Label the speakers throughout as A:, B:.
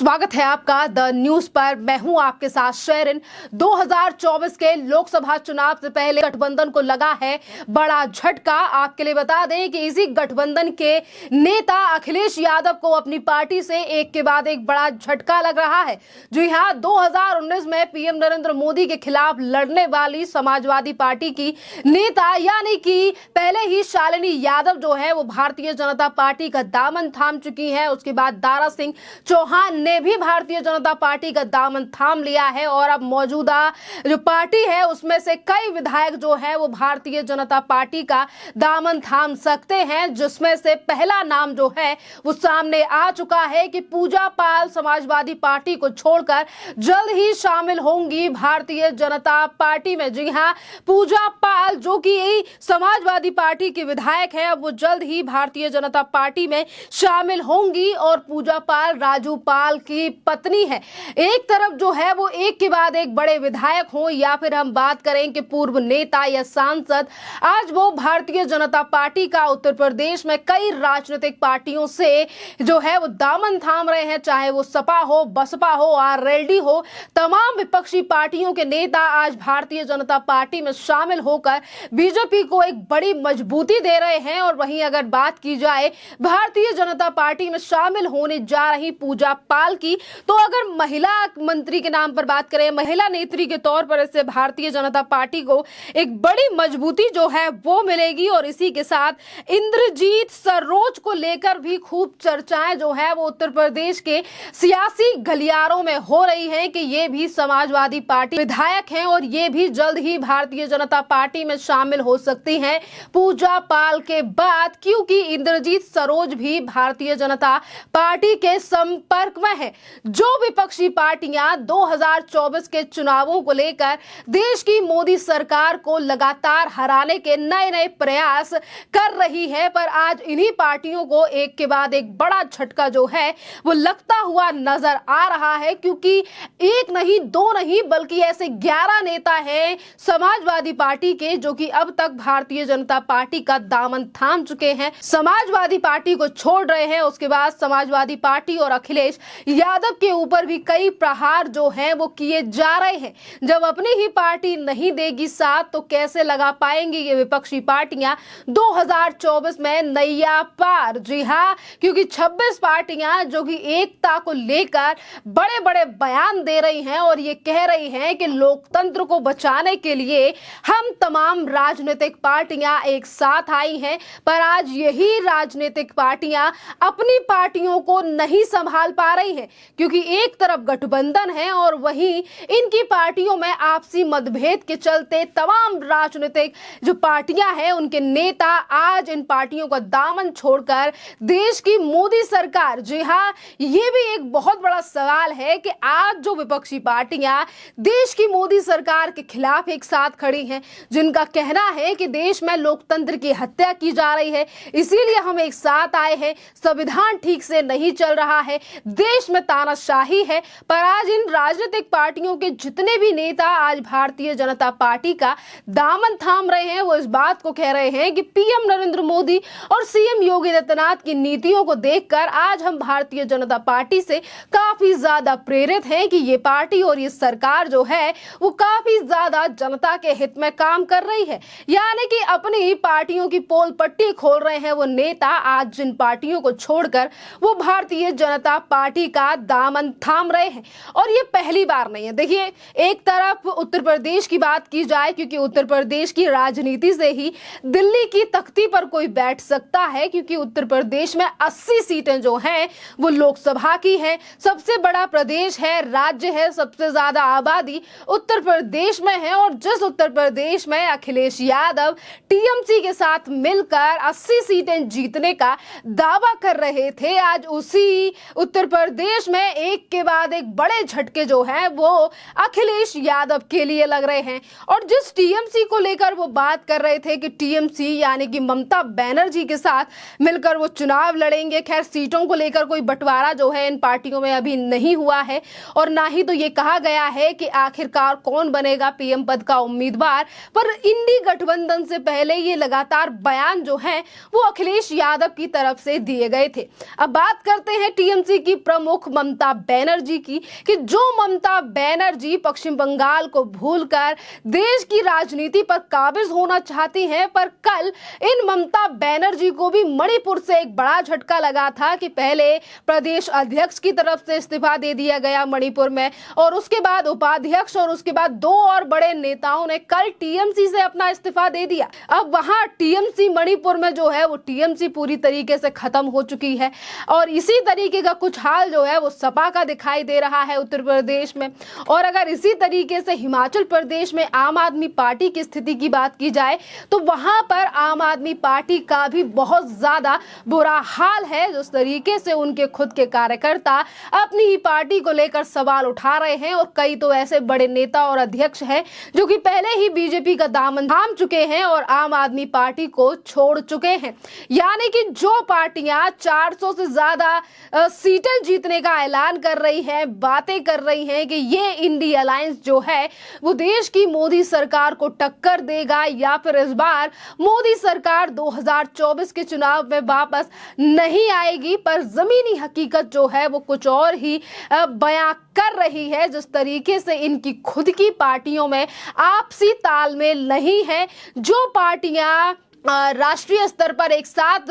A: स्वागत है आपका द न्यूज पर। मैं हूं आपके साथ शेरिन। 2024 के लोकसभा चुनाव से पहले गठबंधन को लगा है बड़ा झटका। आपके लिए बता दें कि इसी गठबंधन के नेता अखिलेश यादव को अपनी पार्टी से एक के बाद एक बड़ा झटका लग रहा है। जी हां, 2019 में पीएम नरेंद्र मोदी के खिलाफ लड़ने वाली समाजवादी पार्टी की नेता यानी कि पहले ही शालिनी यादव जो है वो भारतीय जनता पार्टी का दामन थाम चुकी है। उसके बाद दारा सिंह चौहान ने भी भारतीय जनता पार्टी का दामन थाम लिया है और अब मौजूदा जो पार्टी है उसमें से कई विधायक जो है वो भारतीय जनता पार्टी का दामन थाम सकते हैं, जिसमें से पहला नाम जो है वो सामने आ चुका है कि पूजा पाल समाजवादी पार्टी को छोड़कर जल्द ही शामिल होंगी भारतीय जनता पार्टी में। जी हां, पूजा पाल जो कि समाजवादी पार्टी की विधायक है, अब वो जल्द ही भारतीय जनता पार्टी में शामिल होंगी और पूजा पाल राजू पाल की पत्नी है। एक तरफ जो है वो एक के बाद एक बड़े विधायक हो या फिर हम बात करें कि पूर्व नेता या सांसद, आज वो भारतीय जनता पार्टी का उत्तर प्रदेश में कई राजनीतिक पार्टियों से जो है वो दामन थाम रहे हैं, चाहे वो सपा हो, बसपा हो, आरएलडी हो। तमाम विपक्षी पार्टियों के नेता आज भारतीय जनता पार्टी में शामिल होकर बीजेपी को एक बड़ी मजबूती दे रहे हैं। और वहीं अगर बात की जाए भारतीय जनता पार्टी में शामिल होने जा रही पूजा पाल की, तो अगर महिला मंत्री के नाम पर बात करें, महिला नेत्री के तौर पर इससे भारतीय जनता पार्टी को एक बड़ी मजबूती जो है वो मिलेगी। और इसी के साथ इंद्रजीत सरोज को लेकर भी खूब चर्चाएं जो है वो उत्तर प्रदेश के सियासी गलियारों में हो रही है कि ये भी समाजवादी पार्टी विधायक हैं और ये भी जल्द ही भारतीय जनता पार्टी में शामिल हो सकती हैं पूजा पाल के बाद, क्योंकि इंद्रजीत सरोज भी भारतीय जनता पार्टी के संपर्क में है। जो विपक्षी पार्टियां 2024 के चुनावों को लेकर देश की मोदी सरकार को लगातार हराने के नए नए प्रयास कर रही है, पर आज इन्हीं पार्टियों को एक के बाद एक बड़ा झटका जो है वो लगता हुआ नजर आ रहा है, क्योंकि एक नहीं दो नहीं बल्कि ऐसे 11 नेता हैं समाजवादी पार्टी के जो कि अब तक भारतीय जनता पार्टी का दामन थाम चुके हैं, समाजवादी पार्टी को छोड़ रहे हैं। उसके बाद समाजवादी पार्टी और अखिलेश यादव के ऊपर भी कई प्रहार जो हैं वो किए जा रहे हैं। जब अपनी ही पार्टी नहीं देगी साथ तो कैसे लगा पाएंगी ये विपक्षी पार्टियां 2024 में नैया पार। जी हां, क्योंकि 26 पार्टियां जो कि एकता को लेकर बड़े बड़े बयान दे रही हैं और ये कह रही हैं कि लोकतंत्र को बचाने के लिए हम तमाम राजनीतिक पार्टियां एक साथ आई हैं, पर आज यही राजनीतिक पार्टियां अपनी पार्टियों को नहीं संभाल पा रही हैं, क्योंकि एक तरफ गठबंधन है और वहीं इनकी पार्टियों में आपसी मतभेद के चलते तमाम राजनीतिक जो पार्टियां हैं उनके नेता आज इन पार्टियों का दामन छोड़कर देश की मोदी सरकार, जी हां, ये भी एक बहुत बड़ा सवाल है कि आज जो विपक्षी पार्टियां देश की मोदी सरकार के खिलाफ एक साथ खड़ी हैं, जिनका कहना है कि देश में लोकतंत्र की हत्या की जा रही है, इसीलिए हम एक साथ आए हैं, संविधान ठीक से नहीं चल रहा है, देश में तानाशाही है, पर आज इन राजनीतिक पार्टियों के जितने भी नेता आज भारतीय जनता पार्टी का दामन थाम रहे हैं वो इस बात को कह रहे हैं कि पीएम नरेंद्र मोदी और सीएम योगी आदित्यनाथ की नीतियों को देखकर आज हम भारतीय जनता पार्टी से काफी ज्यादा प्रेरित हैं कि ये पार्टी और ये सरकार जो है वो काफी ज्यादा जनता के हित में काम कर रही है। यानी कि अपनी पार्टियों की पोल पट्टी खोल रहे हैं वो नेता आज जिन पार्टियों को छोड़कर वो भारतीय जनता पार्टी का दामन थाम रहे हैं। और ये पहली बार नहीं है। देखिए, एक तरफ उत्तर प्रदेश की बात की जाए, क्योंकि उत्तर प्रदेश की राजनीति से ही दिल्ली की तख्ती पर कोई बैठ सकता है, क्योंकि उत्तर प्रदेश में 80 सीटें जो हैं वो लोकसभा की हैं। सबसे बड़ा प्रदेश है, राज्य है, सबसे ज्यादा आबादी उत्तर प्रदेश में है। और जिस उत्तर प्रदेश में अखिलेश यादव टीएमसी के साथ मिलकर 80 सीटें जीतने का दावा कर रहे थे, आज उसी उत्तर प्रदेश में एक के बाद एक बड़े झटके जो हैं वो अखिलेश यादव के लिए लग रहे हैं। और जिस टीएमसी को लेकर वो बात कर रहे थे कि टीएमसी यानी कि ममता बनर्जी के साथ मिलकर वो चुनाव लड़ेंगे, खैर सीटों को लेकर कोई बंटवारा जो है इन पार्टियों में अभी नहीं हुआ है और ना ही तो ये कहा गया है कि आखिरकार कौन बनेगा पीएम पद का उम्मीदवार, पर इंडी गठबंधन से पहले ये लगातार बयान जो है वो अखिलेश यादव की तरफ से दिए गए थे। अब बात करते हैं टीएमसी की प्रमुख मुख ममता बनर्जी की कि जो ममता बनर्जी पश्चिम बंगाल को भूलकर देश की राजनीति पर काबिज होना चाहती हैं, पर कल इन ममता बनर्जी को भी मणिपुर से एक बड़ा झटका लगा था कि पहले प्रदेश अध्यक्ष की तरफ से इस्तीफा दे दिया गया मणिपुर में, और उसके बाद उपाध्यक्ष और उसके बाद दो और बड़े नेताओं ने कल टीएमसी से अपना इस्तीफा दे दिया। अब वहां टीएमसी मणिपुर में जो है वो टीएमसी पूरी तरीके से खत्म हो चुकी है, और इसी तरीके का कुछ हाल जो है वो सपा का दिखाई दे रहा है उत्तर प्रदेश में। और अगर इसी तरीके से हिमाचल प्रदेश में आम आदमी पार्टी की स्थिति की बात की जाए तो वहां पर आम आदमी पार्टी का भी बहुत ज्यादा बुरा हाल है। जिस तरीके से उनके खुद के कार्यकर्ता अपनी ही पार्टी को लेकर सवाल उठा रहे हैं, और कई तो ऐसे बड़े नेता और अध्यक्ष हैं जो कि पहले ही बीजेपी का दामन थाम चुके हैं और आम आदमी पार्टी को छोड़ चुके हैं। यानी कि जो पार्टियां 400 से ज्यादा सीटें जीतने का ऐलान कर रही हैं, बातें कर रही हैं कि ये इंडी अलायंस जो है वो देश की मोदी सरकार को टक्कर देगा, या फिर इस बार मोदी सरकार 2024 के चुनाव में वापस नहीं आएगी, पर जमीनी हकीकत जो है वो कुछ और ही बयां कर रही है। जिस तरीके से इनकी खुद की पार्टियों में आपसी तालमेल नहीं है, जो पार्टियां राष्ट्रीय स्तर पर एक साथ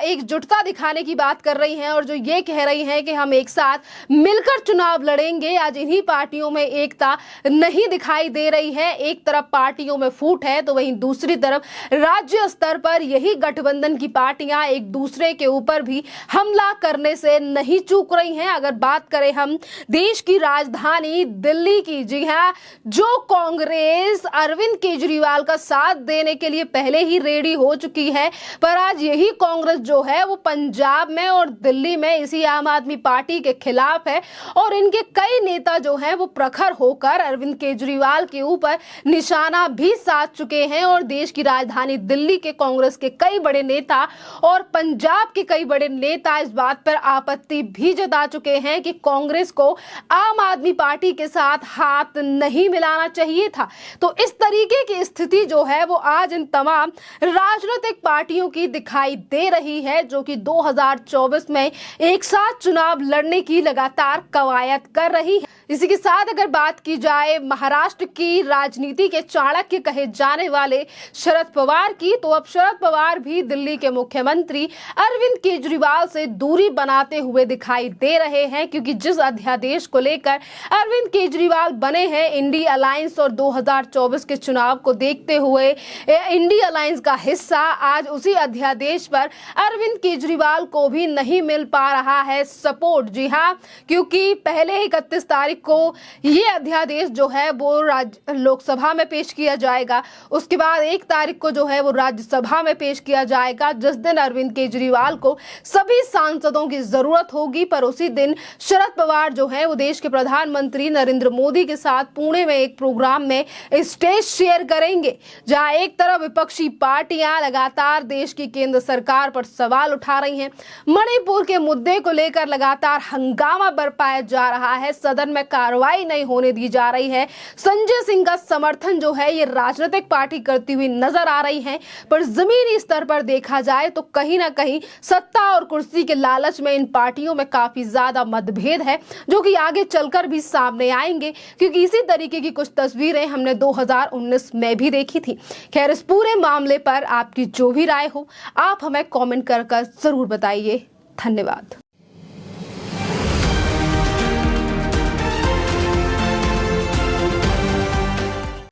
A: एकजुटता दिखाने की बात कर रही हैं और जो ये कह रही हैं कि हम एक साथ मिलकर चुनाव लड़ेंगे, आज इन्हीं पार्टियों में एकता नहीं दिखाई दे रही है। एक तरफ पार्टियों में फूट है तो वहीं दूसरी तरफ राज्य स्तर पर यही गठबंधन की पार्टियां एक दूसरे के ऊपर भी हमला करने से नहीं चूक रही हैं। अगर बात करें हम देश की राजधानी दिल्ली की, जी हाँ, जो कांग्रेस अरविंद केजरीवाल का साथ देने के लिए पहले ही रेडी हो चुकी है, पर आज यही कांग्रेस जो है वो पंजाब में और दिल्ली में इसी आम आदमी पार्टी के खिलाफ है, और इनके कई नेता जो हैं वो प्रखर होकर अरविंद केजरीवाल के ऊपर निशाना भी साध चुके हैं। और देश की राजधानी दिल्ली के कांग्रेस के कई बड़े नेता और पंजाब के कई बड़े नेता इस बात पर आपत्ति भी जता चुके हैं कि कांग्रेस को आम आदमी पार्टी के साथ हाथ नहीं मिलाना चाहिए था। तो इस तरीके की स्थिति जो है वो आज इन तमाम राजनीतिक पार्टियों की दिखाई दे रही है, जो कि 2024 में एक साथ चुनाव लड़ने की लगातार कवायद कर रही है। इसी के साथ अगर बात की जाए महाराष्ट्र की राजनीति के चाणक्य कहे जाने वाले शरद पवार की, तो अब शरद पवार भी दिल्ली के मुख्यमंत्री अरविंद केजरीवाल से दूरी बनाते हुए दिखाई दे रहे हैं, क्योंकि जिस अध्यादेश को लेकर अरविंद केजरीवाल बने हैं इंडी अलायंस और 2024 के चुनाव को देखते हुए इंडी अलायंस का हिस्सा, आज उसी अध्यादेश पर अरविंद केजरीवाल को भी नहीं मिल पा रहा है सपोर्ट। जी हाँ, क्योंकि पहले 31 तारीख को ये अध्यादेश जो है वो लोकसभा में पेश किया जाएगा, उसके बाद 1 तारीख को जो है वो राज्यसभा में पेश किया जाएगा, जिस दिन अरविंद केजरीवाल को सभी सांसदों की जरूरत होगी। पर उसी दिन शरद पवार जो है वो देश के प्रधानमंत्री नरेंद्र मोदी के साथ पुणे में एक प्रोग्राम में स्टेज शेयर करेंगे, जहां एक तरफ विपक्षी पार्टियां लगातार देश की केंद्र सरकार पर सवाल उठा रही हैं, मणिपुर के मुद्दे को लेकर लगातार हंगामा बरपाया जा रहा है, सदन में कार्रवाई नहीं होने दी जा रही है, संजय सिंह का समर्थन जो है ये राजनीतिक पार्टी करती हुई नजर आ रही है। पर जमीनी स्तर पर देखा जाए तो कहीं ना कहीं सत्ता और कुर्सी के लालच में इन पार्टियों में काफी ज्यादा मतभेद है, जो कि आगे चलकर भी सामने आएंगे, क्योंकि इसी तरीके की कुछ तस्वीरें हमने 2019 में भी देखी थी। खैर, इस पूरे मामले पर आपकी जो भी राय हो आप हमें कमेंट कर जरूर बताइए। धन्यवाद।